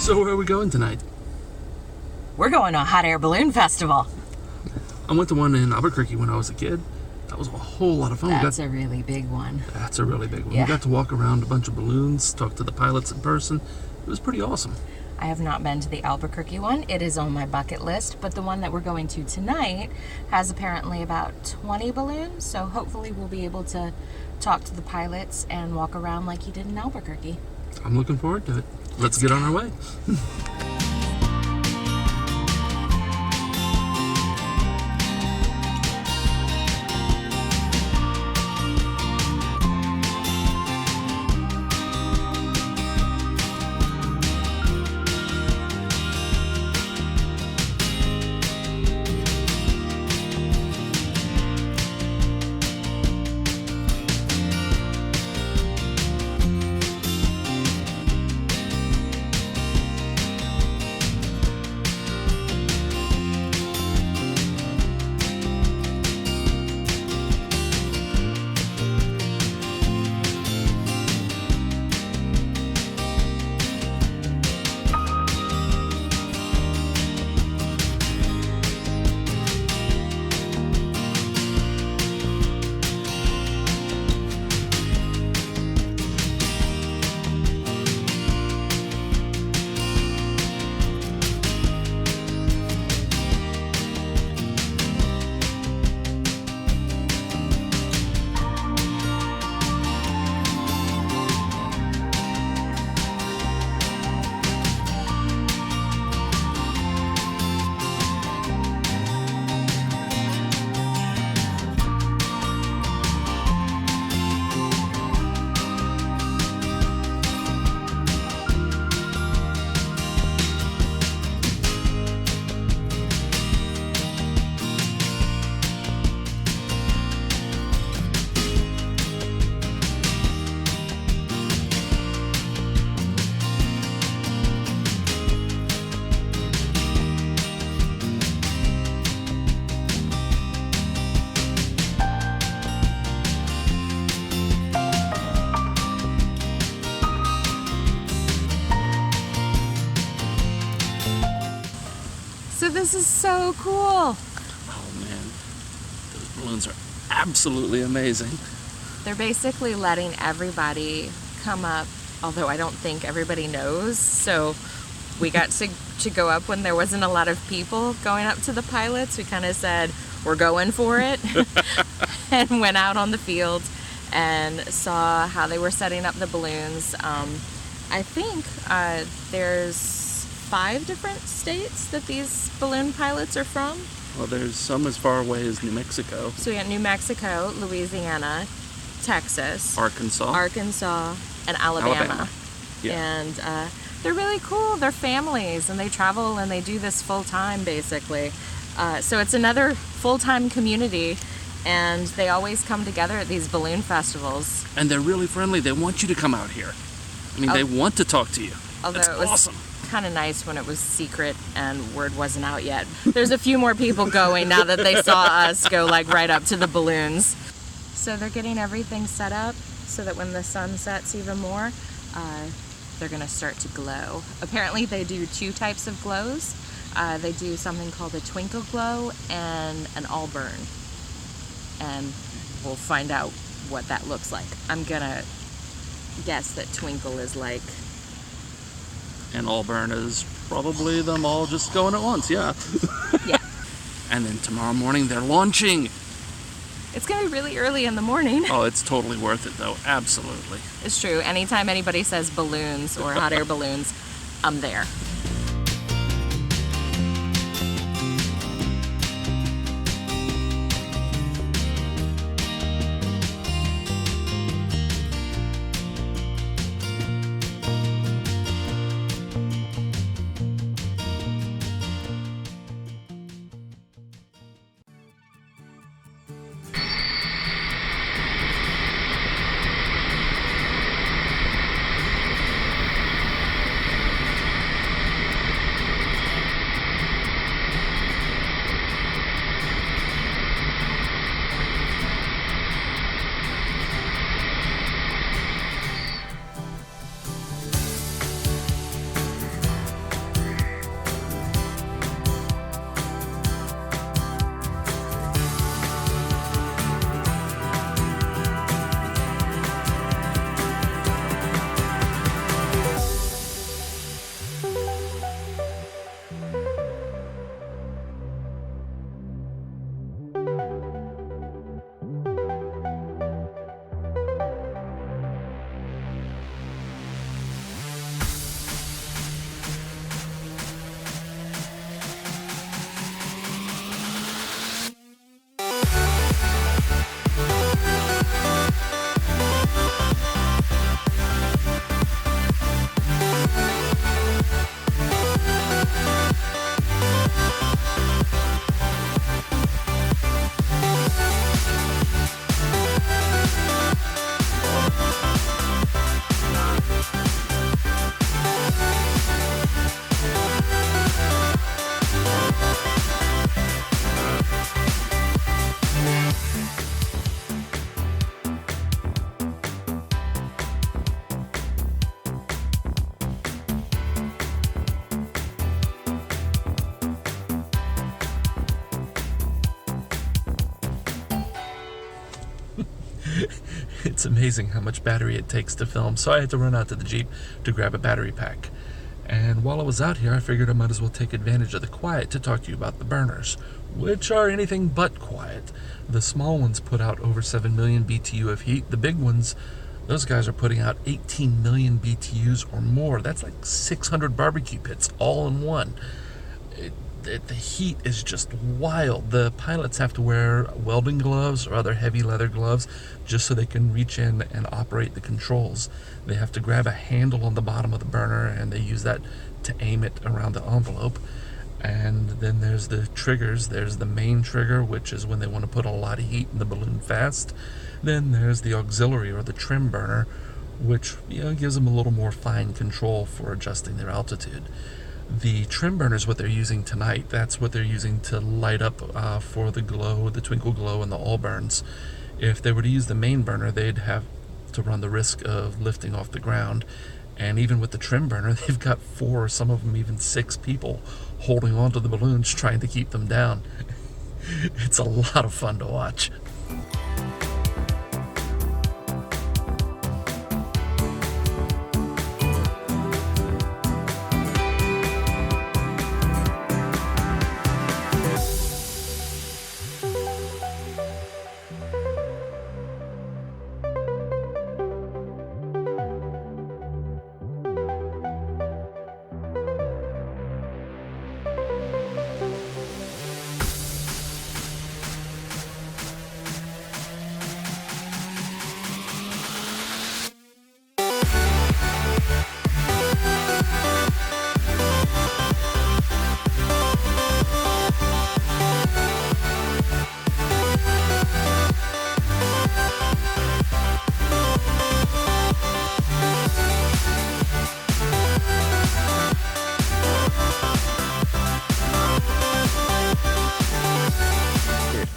So where are we going tonight? We're going to a hot air balloon festival. I went to one in Albuquerque when I was a kid. That was a whole lot of fun. That's a really big one. That's a really big one. Yeah. We got to walk around a bunch of balloons, talk to the pilots in person. It was pretty awesome. I have not been to the Albuquerque one. It is on my bucket list, but the one that we're going to tonight has apparently about 20 balloons, so hopefully we'll be able to talk to the pilots and walk around like you did in Albuquerque. I'm looking forward to it. Let's get on our way. So this is so cool. Oh man, those balloons are absolutely amazing. They're basically letting everybody come up, although I don't think everybody knows. So we got to go up when there wasn't a lot of people going up to the pilots. We kind of said, we're going for it, and went out on the field and saw how they were setting up the balloons. I think there's 5 different states that these balloon pilots are from. Well, there's some as far away as New Mexico. So we got New Mexico, Louisiana, Texas, Arkansas, and Alabama. Yeah. And they're really cool. They're families, and they travel and they do this full time, basically. So it's another full-time community, and they always come together at these balloon festivals. And they're really friendly. They want you to come out here. I mean, they want to talk to you. Although That's it was awesome. kind of nice when it was secret and word wasn't out yet. There's a few more people going now that they saw us go like right up to the balloons. So they're getting everything set up so that when the sun sets even more, they're gonna start to glow. Apparently they do 2 types of glows. They do something called a twinkle glow and an all burn. And we'll find out what that looks like. I'm gonna guess that twinkle is like, And all burn is probably them all just going at once, yeah. yeah. And then tomorrow morning they're launching. It's gonna be really early in the morning. Oh, it's totally worth it though, absolutely. It's true. Anytime anybody says balloons or hot air balloons, I'm there. It's amazing how much battery it takes to film, so I had to run out to the Jeep to grab a battery pack. And while I was out here, I figured I might as well take advantage of the quiet to talk to you about the burners, which are anything but quiet. The small ones put out over 7 million BTU of heat. The big ones, those guys are putting out 18 million BTUs or more. That's like 600 barbecue pits all in one. The heat is just wild. The pilots have to wear welding gloves or other heavy leather gloves just so they can reach in and operate the controls. They have to grab a handle on the bottom of the burner, and they use that to aim it around the envelope. And then there's the triggers. There's the main trigger, which is when they want to put a lot of heat in the balloon fast. Then there's the auxiliary or the trim burner, which gives them a little more fine control for adjusting their altitude. The trim burner is what they're using tonight. That's what they're using to light up for the glow, the twinkle glow, and the all burns. If they were to use the main burner, they'd have to run the risk of lifting off the ground. And even with the trim burner, they've got 4, some of them even 6 people holding onto the balloons trying to keep them down. It's a lot of fun to watch.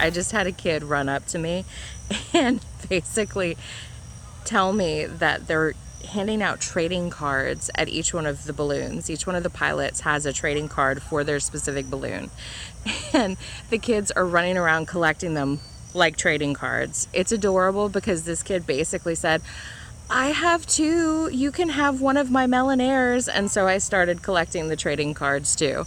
I just had a kid run up to me and basically tell me that they're handing out trading cards at each one of the balloons. Each one of the pilots has a trading card for their specific balloon. And the kids are running around collecting them like trading cards. It's adorable because this kid basically said, I have 2, you can have one of my Melon Airs. And so I started collecting the trading cards too.